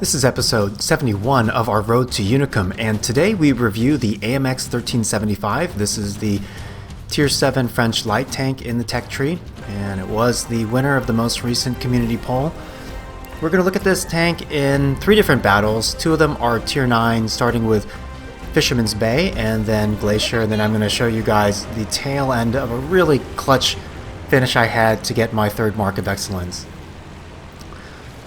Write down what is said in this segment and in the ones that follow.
This is episode 71 of our Road to Unicum, and today we review the AMX 1375. This is the Tier 7 French light tank in the tech tree, and it was the winner of the most recent community poll. We're going to look at this tank in 3 different battles. 2 of them are Tier 9, starting with Fisherman's Bay and then Glacier, and then I'm going to show you guys the tail end of a really clutch finish I had to get my 3rd mark of excellence.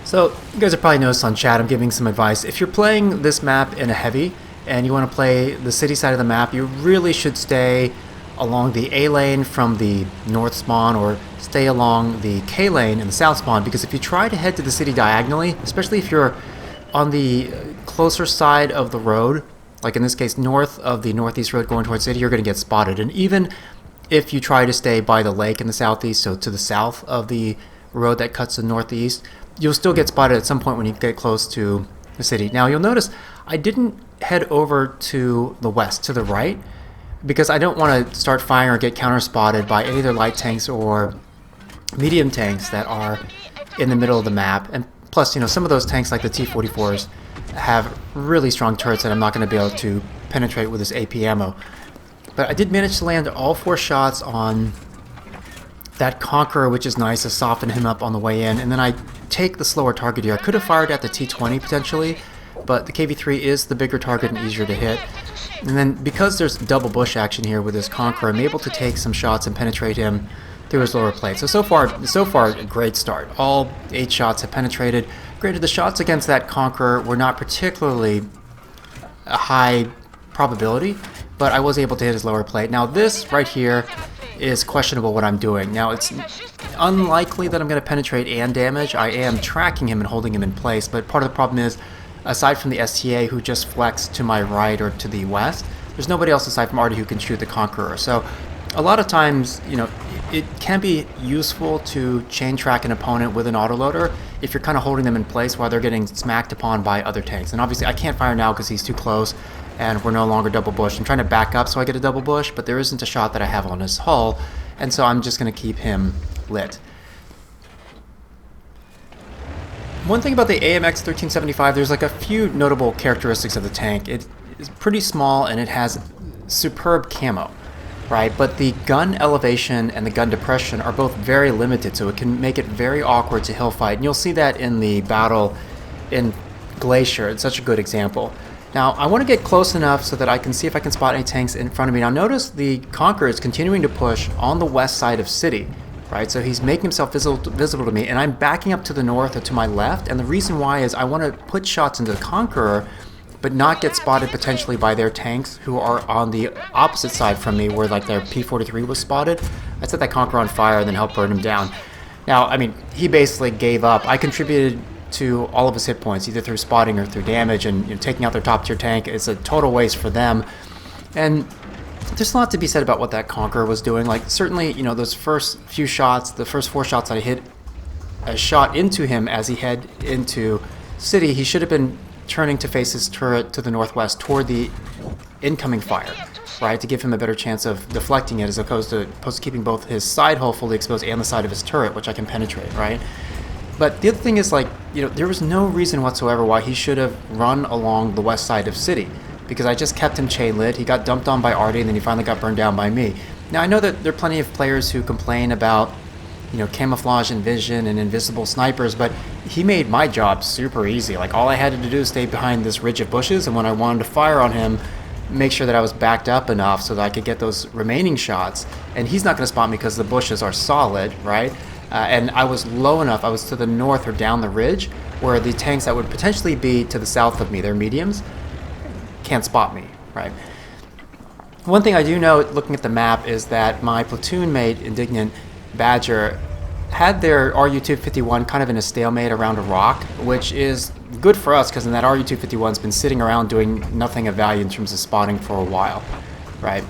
So, you guys have probably noticed on chat I'm giving some advice. If you're playing this map in a heavy and you want to play the city side of the map, you really should stay along the A lane from the north spawn or stay along the K lane in the south spawn, because if you try to head to the city diagonally, especially if you're on the closer side of the road, like in this case north of the northeast road going towards city, you're going to get spotted. And even if you try to stay by the lake in the southeast, so to the south of the road that cuts the northeast, you'll still get spotted at some point when you get close to the city. Now you'll notice I didn't head over to the west, to the right, because I don't want to start firing or get counter spotted by any of their light tanks or medium tanks that are in the middle of the map. And plus, you know, some of those tanks like the T-44s have really strong turrets that I'm not going to be able to penetrate with this AP ammo. But I did manage to land all 4 shots on that Conqueror, which is nice to soften him up on the way in, and then I take the slower target here. I could have fired at the T-20 potentially, but the KV-3 is the bigger target and easier to hit. And then because there's double bush action here with this Conqueror, I'm able to take some shots and penetrate him through his lower plate. So far a great start. All 8 shots have penetrated. Granted, the shots against that Conqueror were not particularly a high probability, but I was able to hit his lower plate. Now this right here is questionable what I'm doing. Now it's unlikely that I'm going to penetrate and damage. I am tracking him and holding him in place, but part of the problem is, aside from the STA who just flexed to my right or to the west, there's nobody else aside from Artie who can shoot the Conqueror. So a lot of times, you know, it can be useful to chain track an opponent with an autoloader if you're kind of holding them in place while they're getting smacked upon by other tanks. And obviously I can't fire now because he's too close and we're no longer double bush. I'm trying to back up so I get a double bush, but there isn't a shot that I have on his hull, and so I'm just going to keep him lit. One thing about the AMX 1375, there's like a few notable characteristics of the tank. It is pretty small and it has superb camo, right? But the gun elevation and the gun depression are both very limited, so it can make it very awkward to hill fight. And you'll see that in the battle in Glacier. It's such a good example. Now, I want to get close enough so that I can see if I can spot any tanks in front of me. Now, notice the Conqueror is continuing to push on the west side of city, right? So he's making himself visible to me, and I'm backing up to the north or to my left. And the reason why is I want to put shots into the Conqueror, but not get spotted potentially by their tanks who are on the opposite side from me, where like their P-43 was spotted. I set that Conqueror on fire and then helped burn him down. Now, I mean, he basically gave up. I contributed to all of his hit points, either through spotting or through damage, and you know, taking out their top tier tank is a total waste for them. And there's a lot to be said about what that Conqueror was doing. Like, certainly, you know, those first few shots, the first 4 shots I hit, a shot into him as he head into city, he should have been turning to face his turret to the northwest toward the incoming fire, right, to give him a better chance of deflecting it, as opposed to keeping both his side hull fully exposed and the side of his turret, which I can penetrate, right? But the other thing is, like, you know, there was no reason whatsoever why he should have run along the west side of city, because I just kept him chain lit. He got dumped on by Artie, and then he finally got burned down by me. Now, I know that there are plenty of players who complain about, you know, camouflage and vision and invisible snipers, but he made my job super easy. Like, all I had to do is stay behind this ridge of bushes, and when I wanted to fire on him, make sure that I was backed up enough so that I could get those remaining shots, and he's not going to spot me because the bushes are solid, right? And I was low enough, I was to the north or down the ridge, where the tanks that would potentially be to the south of me, they're mediums, can't spot me, right? One thing I do know, looking at the map, is that my platoon mate, Indignant Badger, had their RU-251 kind of in a stalemate around a rock, which is good for us, because that RU-251's been sitting around doing nothing of value in terms of spotting for a while, right?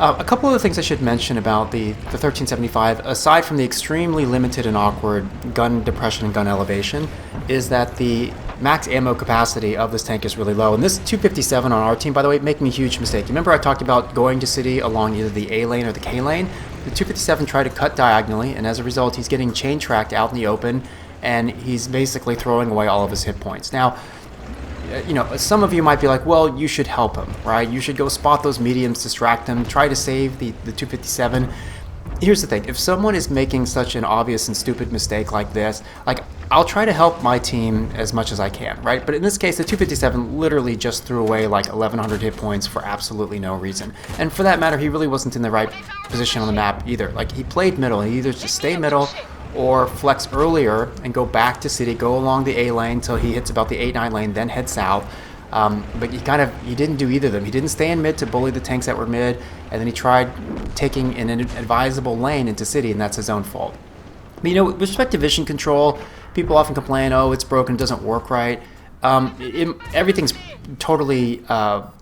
A couple of the things I should mention about the 1375, aside from the extremely limited and awkward gun depression and gun elevation, is that the max ammo capacity of this tank is really low. And this 257 on our team, by the way, making a huge mistake. You remember I talked about going to city along either the A lane or the K lane? The 257 tried to cut diagonally, and as a result, he's getting chain tracked out in the open, and he's basically throwing away all of his hit points. Now, some of you might be like, well, you should help him, right? You should go spot those mediums, distract him, try to save the 257. Here's the thing. If someone is making such an obvious and stupid mistake like this, like, I'll try to help my team as much as I can, right? But in this case, the 257 literally just threw away like 1,100 hit points for absolutely no reason. And for that matter, he really wasn't in the right position on the map either. Like, he played middle. He either just stay middle or flex earlier and go back to city, go along the A lane till he hits about the 8-9 lane, then head south. But he didn't do either of them. He didn't stay in mid to bully the tanks that were mid, and then he tried taking an advisable lane into city, and that's his own fault. But, with respect to vision control, people often complain, oh, it's broken, it doesn't work right. Everything's totally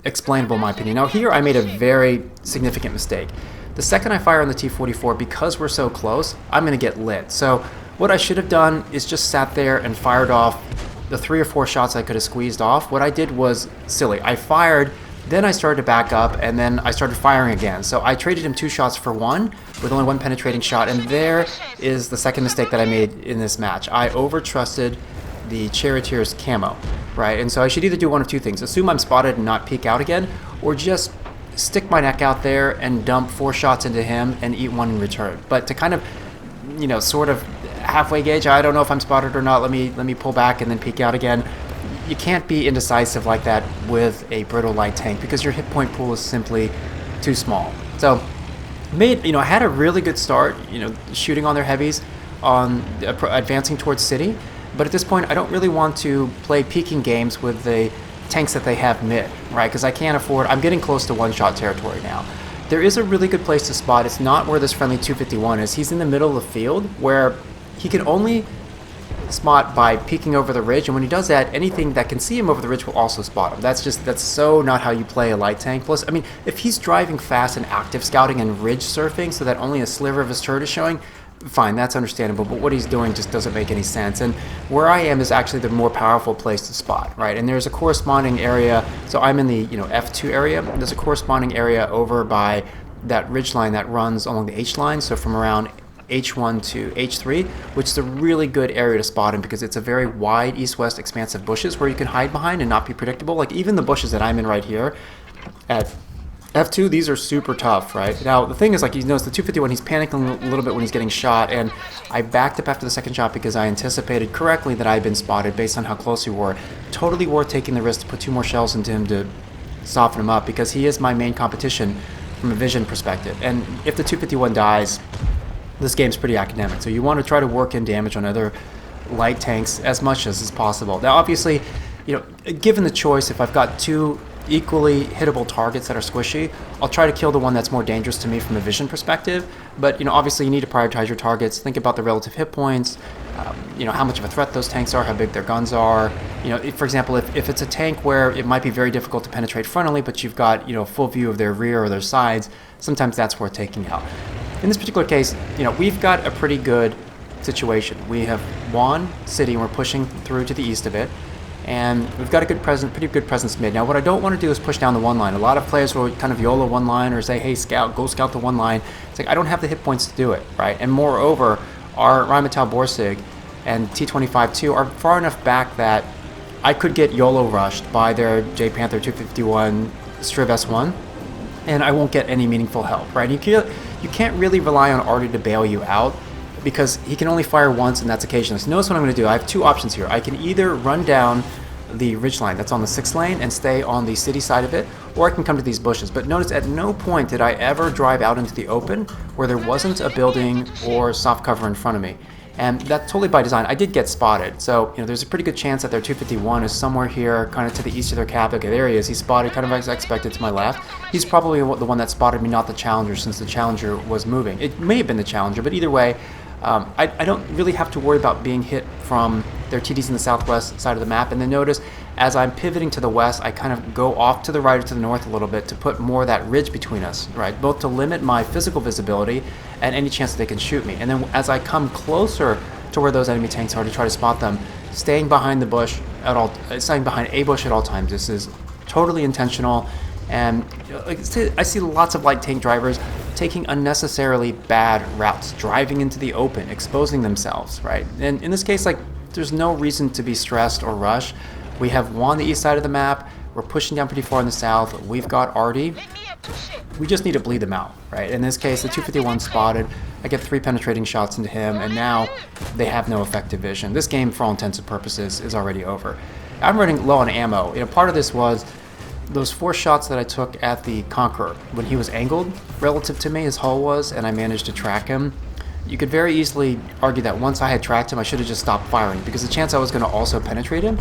explainable in my opinion. Now here I made a very significant mistake. The second I fire on the T-44, because we're so close, I'm going to get lit. So what I should have done is just sat there and fired off the 3 or 4 shots I could have squeezed off. What I did was silly. I fired, then I started to back up, and then I started firing again. So I traded him 2 shots for 1 with only 1 penetrating shot, and there is the second mistake that I made in this match. I overtrusted the Charioteer's camo, right? And so I should either do one of 2 things. Assume I'm spotted and not peek out again, or just stick my neck out there and dump 4 shots into him and eat 1 in return. But to kind of, sort of halfway gauge, I don't know if I'm spotted or not, let me pull back and then peek out again. You can't be indecisive like that with a brittle light tank because your hit point pool is simply too small. So I had a really good start, shooting on their heavies, on advancing towards city, but at this point I don't really want to play peeking games with the tanks that they have mid, right? Because I can't afford, I'm getting close to 1-shot territory now. There is a really good place to spot. It's not where this friendly 251 is. He's in the middle of the field where he can only spot by peeking over the ridge, and when he does that, anything that can see him over the ridge will also spot him. That's so not how you play a light tank. Plus, if he's driving fast and active scouting and ridge surfing so that only a sliver of his turret is showing, fine, that's understandable, but what he's doing just doesn't make any sense. And where I am is actually the more powerful place to spot, right? And there's a corresponding area, so I'm in the F2 area. There's a corresponding area over by that ridge line that runs along the H line, so from around H1 to H3, which is a really good area to spot him because it's a very wide east-west expansive bushes where you can hide behind and not be predictable. Like even the bushes that I'm in right here at F2, these are super tough, right? Now, the thing is, like, you notice the 251, he's panicking a little bit when he's getting shot, and I backed up after the second shot because I anticipated correctly that I had been spotted based on how close we were. Totally worth taking the risk to put 2 more shells into him to soften him up because he is my main competition from a vision perspective. And if the 251 dies, this game's pretty academic. So you want to try to work in damage on other light tanks as much as is possible. Now, obviously, given the choice, if I've got 2 equally hittable targets that are squishy, I'll try to kill the one that's more dangerous to me from a vision perspective. But obviously you need to prioritize your targets. Think about the relative hit points, how much of a threat those tanks are, how big their guns are. For example, if it's a tank where it might be very difficult to penetrate frontally, but you've got full view of their rear or their sides, sometimes that's worth taking out. In this particular case, we've got a pretty good situation. We have won city and we're pushing through to the east of it. And we've got a pretty good presence mid. Now, what I don't want to do is push down the 1 line. A lot of players will kind of YOLO 1 line or say, hey, go scout the 1 line. It's like, I don't have the hit points to do it, right? And moreover, our Rheinmetall Borsig and T-25-2 are far enough back that I could get YOLO rushed by their J Panther 251 Striv S1, and I won't get any meaningful help, right? You can't really rely on Artie to bail you out, because he can only fire once, and that's occasionally. So notice what I'm going to do. I have 2 options here. I can either run down the ridgeline that's on the 6th lane and stay on the city side of it, or I can come to these bushes. But notice at no point did I ever drive out into the open where there wasn't a building or soft cover in front of me. And that's totally by design. I did get spotted, so there's a pretty good chance that their 251 is somewhere here, kind of to the east of their cap. Okay, there he is. He's spotted kind of as I expected to my left. He's probably the one that spotted me, not the Challenger, since the Challenger was moving. It may have been the Challenger, but either way, I don't really have to worry about being hit from their TDs in the southwest side of the map. And then notice, as I'm pivoting to the west, I kind of go off to the right or to the north a little bit to put more of that ridge between us, right? Both to limit my physical visibility and any chance that they can shoot me. And then as I come closer to where those enemy tanks are to try to spot them, staying behind a bush at all times. This is totally intentional. And I see lots of light tank drivers taking unnecessarily bad routes, driving into the open, exposing themselves, right? And in this case, like, there's no reason to be stressed or rush. We have won the east side of the map. We're pushing down pretty far in the south. We've got Artie. We just need to bleed them out, right? In this case, the 251 spotted. I get 3 penetrating shots into him, and now they have no effective vision. This game, for all intents and purposes, is already over. I'm running low on ammo. You know, part of this was those 4 shots that I took at the Conqueror when he was angled relative to me, his hull was, and I managed to track him. You could very easily argue that once I had tracked him, I should have just stopped firing because the chance I was going to also penetrate him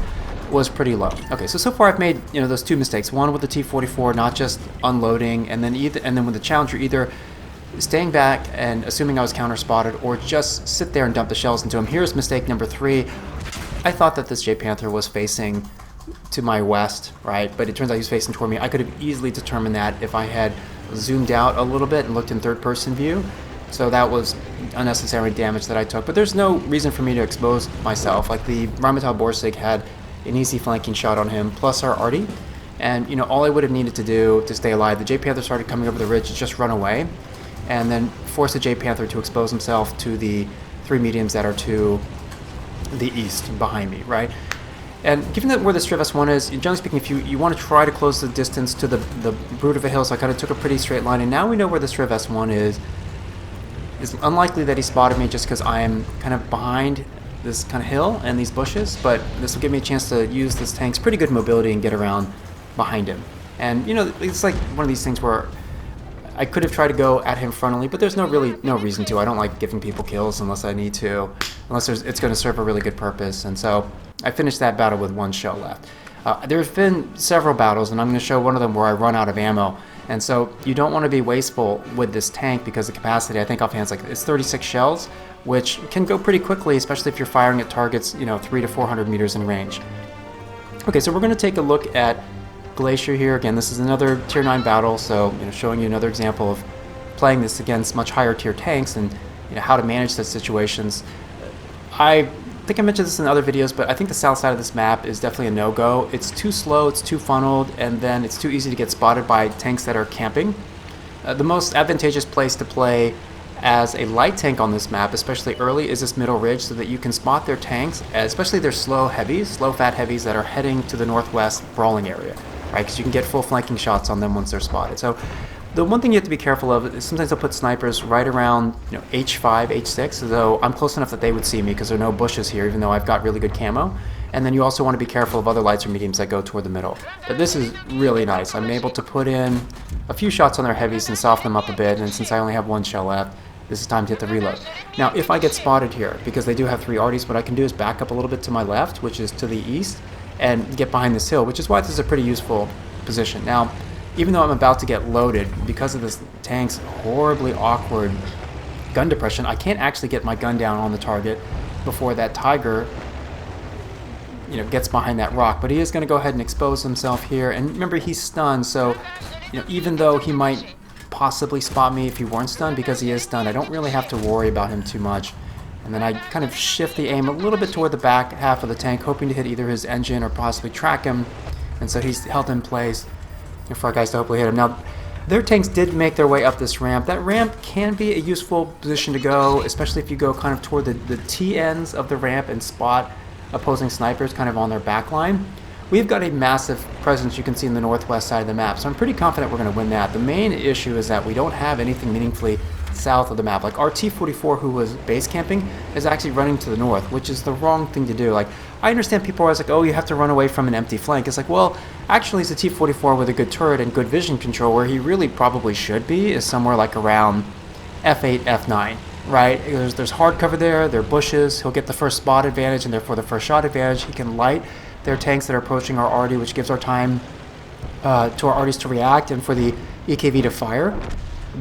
was pretty low. Okay, so far I've made, you know, those 2 mistakes. One with the T-44, not just unloading, and then with the Challenger, either staying back and assuming I was counter spotted, or just sit there and dump the shells into him. Here's mistake number 3. I thought that this J Panther was facing to my west, right? But it turns out he was facing toward me. I could have easily determined that if I had zoomed out a little bit and looked in third-person view. So that was unnecessary damage that I took. But there's no reason for me to expose myself. Like, the Rheinmetall Borsig had an easy flanking shot on him, plus our Artie. And, you know, all I would have needed to do to stay alive, the J Panther started coming over the ridge to just run away, and then force the J Panther to expose himself to the 3 mediums that are to the east behind me, right? And given that where the Striv S1 is, generally speaking, if you want to try to close the distance to the brood of a hill, so I kind of took a pretty straight line, and now we know where the Striv S1 is. It's unlikely that he spotted me just because I am kind of behind this kind of hill and these bushes, but this will give me a chance to use this tank's pretty good mobility and get around behind him. And, you know, it's like one of these things where I could have tried to go at him frontally, but there's no reason to. I don't like giving people kills unless I need to, unless it's going to serve a really good purpose. And so I finished that battle with 1 shell left. There's been several battles, and I'm going to show one of them where I run out of ammo. And so you don't want to be wasteful with this tank because the capacity, I think offhand, it's 36 shells, which can go pretty quickly, especially if you're firing at targets, you know, 300 to 400 meters in range. Okay, so we're going to take a look at Glacier here. Again, this is another tier 9 battle, so, you know, showing you another example of playing this against much higher tier tanks and, you know, how to manage those situations. I think I mentioned this in other videos, but I think the south side of this map is definitely a no-go. It's too slow, it's too funneled, and then it's too easy to get spotted by tanks that are camping. The most advantageous place to play as a light tank on this map, especially early, is this middle ridge so that you can spot their tanks, especially their slow fat heavies that are heading to the northwest brawling area, right? Because you can get full flanking shots on them once they're spotted. So the one thing you have to be careful of is sometimes they'll put snipers right around, you know, H5, H6, though I'm close enough that they would see me because there are no bushes here, even though I've got really good camo. And then you also want to be careful of other lights or mediums that go toward the middle. But this is really nice. I'm able to put in a few shots on their heavies and soften them up a bit, and since I only have 1 shell left, this is time to hit the reload. Now, if I get spotted here, because they do have 3 Arties, what I can do is back up a little bit to my left, which is to the east, and get behind this hill, which is why this is a pretty useful position. Now, even though I'm about to get loaded, because of this tank's horribly awkward gun depression, I can't actually get my gun down on the target before that Tiger, you know, gets behind that rock. But he is going to go ahead and expose himself here. And remember, he's stunned, so, you know, even though he might possibly spot me if he weren't stunned, because he is stunned, I don't really have to worry about him too much. And then I kind of shift the aim a little bit toward the back half of the tank, hoping to hit either his engine or possibly track him. And so he's held in place for our guys to hopefully hit him. Now, their tanks did make their way up this ramp. That ramp can be a useful position to go, especially if you go kind of toward the T ends of the ramp and spot opposing snipers kind of on their back line. We've got a massive presence, you can see, in the northwest side of the map, so I'm pretty confident we're going to win that. The main issue is that we don't have anything meaningfully south of the map. Like, our T-44, who was base camping, is actually running to the north, which is the wrong thing to do. Like, I understand people are always like, oh, you have to run away from an empty flank. It's like, well, actually, it's a T-44 with a good turret and good vision control. Where he really probably should be is somewhere like around F8, F9, right? There's hard cover there, there are bushes. He'll get the first spot advantage and therefore the first shot advantage. He can light their tanks that are approaching our Artie, which gives our time to our Arties to react and for the EKV to fire.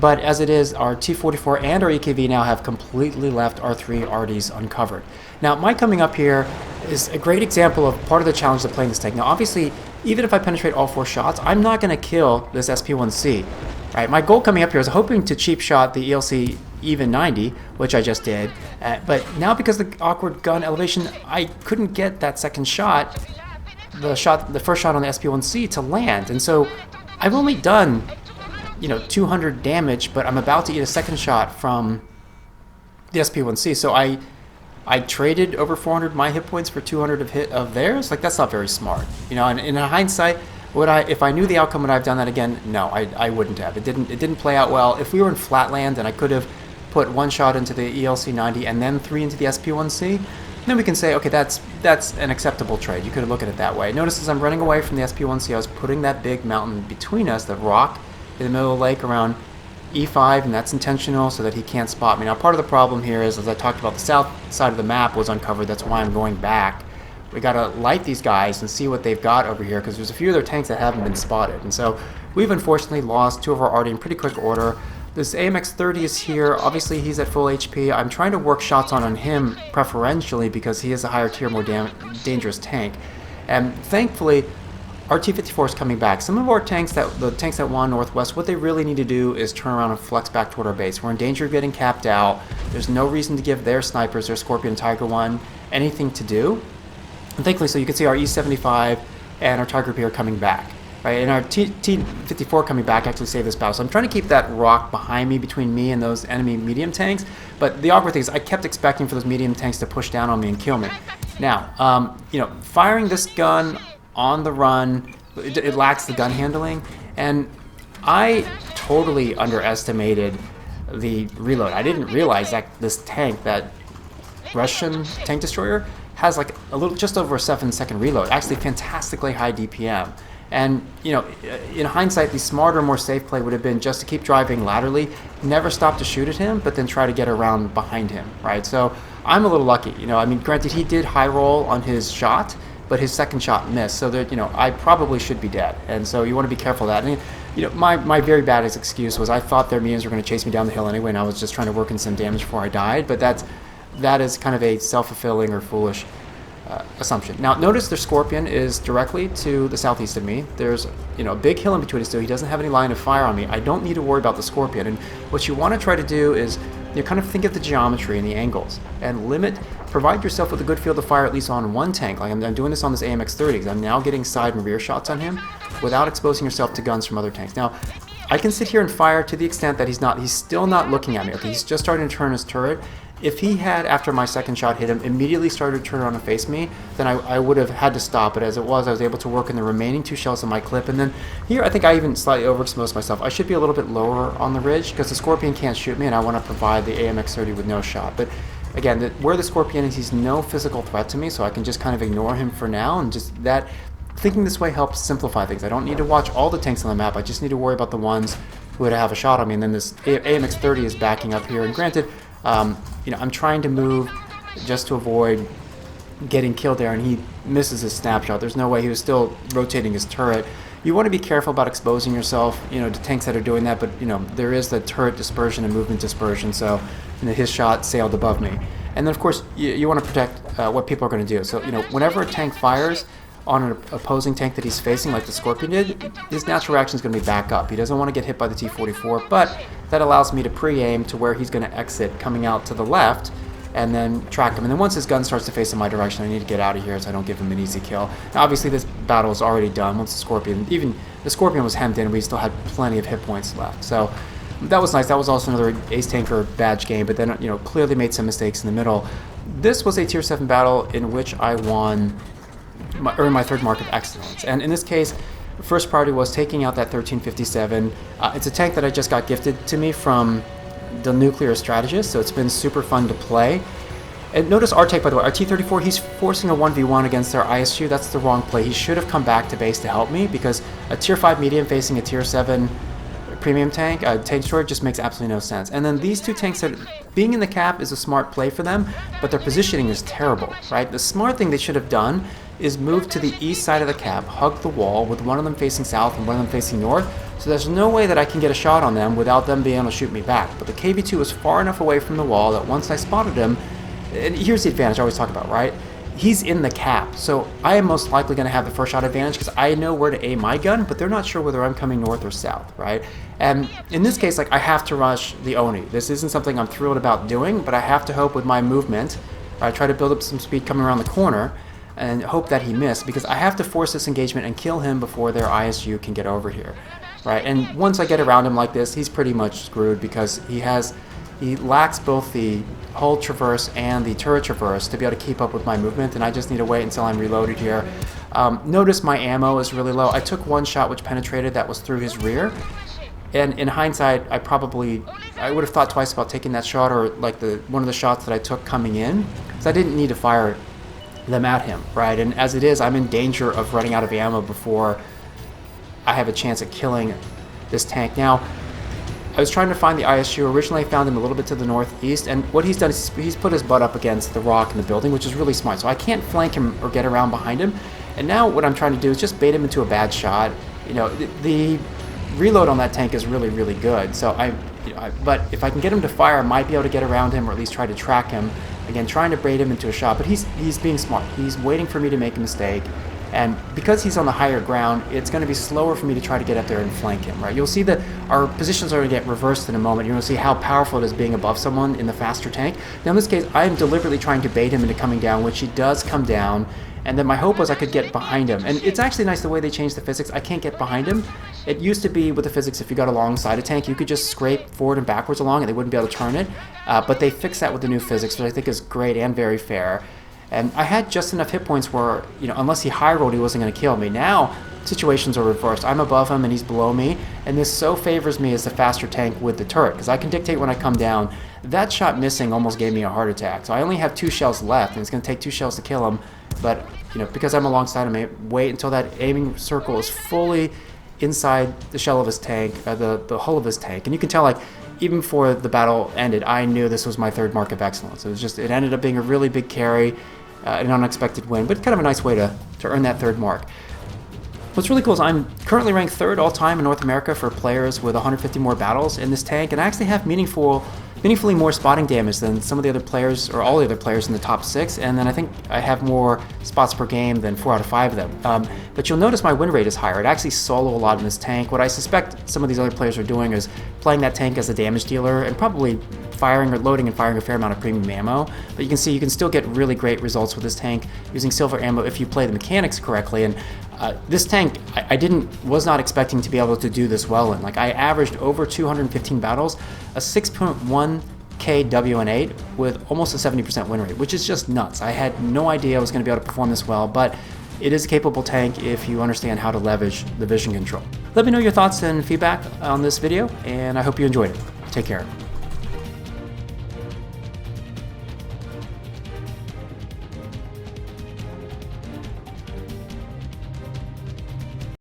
But as it is, our T-44 and our EKV now have completely left our 3 Arties uncovered. Now, my coming up here is a great example of part of the challenge of playing this tank. Now, obviously, even if I penetrate all 4 shots, I'm not going to kill this SP1C. Right? My goal coming up here is hoping to cheap shot the ELC even 90, which I just did. But now, because of the awkward gun elevation, I couldn't get that second shot, the first shot on the SP1C to land. And so I've only done, 200 damage, but I'm about to eat a second shot from the SP1C. So I traded over 400 my hit points for 200 of theirs. Like, that's not very smart, And in hindsight, if I knew the outcome, would I have done that again? No, I wouldn't have. It didn't play out well. If we were in flatland and I could have put one shot into the ELC-90 and then 3 into the SP1C, then we can say, okay, that's an acceptable trade. You could look at it that way. Notice as I'm running away from the SP1C, I was putting that big mountain between us, the rock in the middle of the lake around E5, and that's intentional so that he can't spot me. Now, part of the problem here is, as I talked about, the south side of the map was uncovered. That's why I'm going back. We got to light these guys and see what they've got over here, because there's a few of their tanks that haven't been spotted. And so we've unfortunately lost 2 of our arty in pretty quick order. This AMX 30 is here. Obviously, he's at full HP. I'm trying to work shots on him preferentially because he is a higher tier, more dangerous tank. And thankfully, our T-54 is coming back. Some of our tanks, the tanks that won Northwest, what they really need to do is turn around and flex back toward our base. We're in danger of getting capped out. There's no reason to give their snipers, their Scorpion Tiger 1, anything to do. And thankfully, so you can see our E-75 and our Taugrim are coming back. Right, and our T-54 coming back actually saved this battle. So I'm trying to keep that rock behind me, between me and those enemy medium tanks. But the awkward thing is I kept expecting for those medium tanks to push down on me and kill me. Now, firing this gun on the run, it lacks the gun handling. And I totally underestimated the reload. I didn't realize that this tank, that Russian tank destroyer, has like just over a 7-second reload. Actually, fantastically high DPM. And, in hindsight, the smarter, more safe play would have been just to keep driving laterally, never stop to shoot at him, but then try to get around behind him, right? So I'm a little lucky, granted, he did high roll on his shot, but his second shot missed. So that, I probably should be dead. And so you want to be careful of that. And, my very bad excuse was I thought their mediums were going to chase me down the hill anyway, and I was just trying to work in some damage before I died. But that is kind of a self-fulfilling or foolish assumption. Now, notice their Scorpion is directly to the southeast of me. There's a big hill in between us, so he doesn't have any line of fire on me. I don't need to worry about the Scorpion. And what you want to try to do is kind of think of the geometry and the angles and provide yourself with a good field of fire at least on one tank. Like I'm doing this on this AMX 30 because I'm now getting side and rear shots on him without exposing yourself to guns from other tanks. Now, I can sit here and fire to the extent that he's still not looking at me. Okay, he's just starting to turn his turret. If he had, after my second shot hit him, immediately started to turn around and face me, then I would have had to stop. But as it was, I was able to work in the remaining 2 shells in my clip. And then here, I think I even slightly overexposed myself. I should be a little bit lower on the ridge because the Scorpion can't shoot me, and I want to provide the AMX 30 with no shot. But again, where the Scorpion is, he's no physical threat to me, so I can just kind of ignore him for now. And just that, thinking this way helps simplify things. I don't need to watch all the tanks on the map. I just need to worry about the ones who would have a shot on me. And then this AMX 30 is backing up here. And granted, I'm trying to move just to avoid getting killed there, and he misses his snapshot. There's no way. He was still rotating his turret. You want to be careful about exposing yourself, to tanks that are doing that, but, there is the turret dispersion and movement dispersion, so his shot sailed above me. And then, of course, you want to protect what people are going to do. So, whenever a tank fires on an opposing tank that he's facing, like the Scorpion did, his natural reaction is going to be back up. He doesn't want to get hit by the T-44, but that allows me to pre-aim to where he's going to exit, coming out to the left, and then track him. And then once his gun starts to face in my direction, I need to get out of here so I don't give him an easy kill. Now, obviously, this battle is already done once the Scorpion, even the Scorpion was hemmed in, we still had plenty of hit points left. So that was nice. That was also another Ace Tanker badge game, but then, clearly made some mistakes in the middle. This was a Tier 7 battle in which I won, earned my 3rd mark of excellence. And in this case, first priority was taking out that 1357. It's a tank that I just got gifted to me from the Nuclear Strategist, so it's been super fun to play. And notice our tank, by the way, our T-34, he's forcing a 1v1 against their ISU. That's the wrong play. He should have come back to base to help me, because a Tier 5 medium facing a Tier 7 premium tank, tank destroyer, just makes absolutely no sense. And then these 2 tanks, being in the cap is a smart play for them, but their positioning is terrible, right? The smart thing they should have done is move to the east side of the cap, hug the wall, with one of them facing south and one of them facing north, so there's no way that I can get a shot on them without them being able to shoot me back. But the KV-2 was far enough away from the wall that once I spotted him, and here's the advantage I always talk about, right? He's in the cap, so I am most likely going to have the first shot advantage because I know where to aim my gun, but they're not sure whether I'm coming north or south, right? And in this case, I have to rush the Oni. This isn't something I'm thrilled about doing, but I have to hope with my movement, I try to build up some speed coming around the corner, and hope that he missed, because I have to force this engagement and kill him before their ISU can get over here. right? And once I get around him like this, he's pretty much screwed because he lacks both the hull traverse and the turret traverse to be able to keep up with my movement, and I just need to wait until I'm reloaded here. Notice my ammo is really low. I took one shot which penetrated, that was through his rear, and in hindsight, I would have thought twice about taking that shot, or like one of the shots that I took coming in, because I didn't need to fire them at him, right? And as it is, I'm in danger of running out of ammo before I have a chance at killing this tank. Now, I was trying to find the ISU. Originally, I found him a little bit to the northeast, and what he's done is he's put his butt up against the rock in the building, which is really smart. So I can't flank him or get around behind him. And now what I'm trying to do is just bait him into a bad shot. You know, the reload on that tank is really, really good. So but if I can get him to fire, I might be able to get around him or at least try to track him. Again, trying to bait him into a shot, but he's being smart. He's waiting for me to make a mistake. And because he's on the higher ground, it's going to be slower for me to try to get up there and flank him, right? You'll see that our positions are going to get reversed in a moment. You're going to see how powerful it is being above someone in the faster tank. Now in this case, I am deliberately trying to bait him into coming down, which he does come down. And then my hope was I could get behind him. And it's actually nice the way they changed the physics. I can't get behind him. It used to be with the physics, if you got alongside a tank, you could just scrape forward and backwards along and they wouldn't be able to turn it. But they fixed that with the new physics, which I think is great and very fair. And I had just enough hit points where, you know, unless he high rolled, he wasn't going to kill me. Now, situations are reversed. I'm above him and he's below me. And this so favors me as the faster tank with the turret, because I can dictate when I come down. That shot missing almost gave me a heart attack. So I only have 2 shells left, and it's going to take 2 shells to kill him. But, you know, because I'm alongside him, I wait until that aiming circle is fully inside the shell of his tank, the hull of his tank. And you can tell, like, even before the battle ended, I knew this was my 3rd mark of excellence. It ended up being a really big carry, an unexpected win, but kind of a nice way to earn that 3rd mark. What's really cool is I'm currently ranked 3rd all time in North America for players with 150 more battles in this tank, and I actually have meaningfully more spotting damage than some of the other players, or all the other players in the top 6, and then I think I have more spots per game than 4 out of 5 of them. But you'll notice my win rate is higher. I actually solo a lot in this tank. What I suspect some of these other players are doing is playing that tank as a damage dealer and probably loading and firing a fair amount of premium ammo. But you can see you can still get really great results with this tank using silver ammo if you play the mechanics correctly. And this tank, I was not expecting to be able to do this well in. Like, I averaged over 215 battles, a 6.1 KWN8 with almost a 70% win rate, which is just nuts. I had no idea I was going to be able to perform this well, but it is a capable tank if you understand how to leverage the vision control. Let me know your thoughts and feedback on this video, and I hope you enjoyed it. Take care.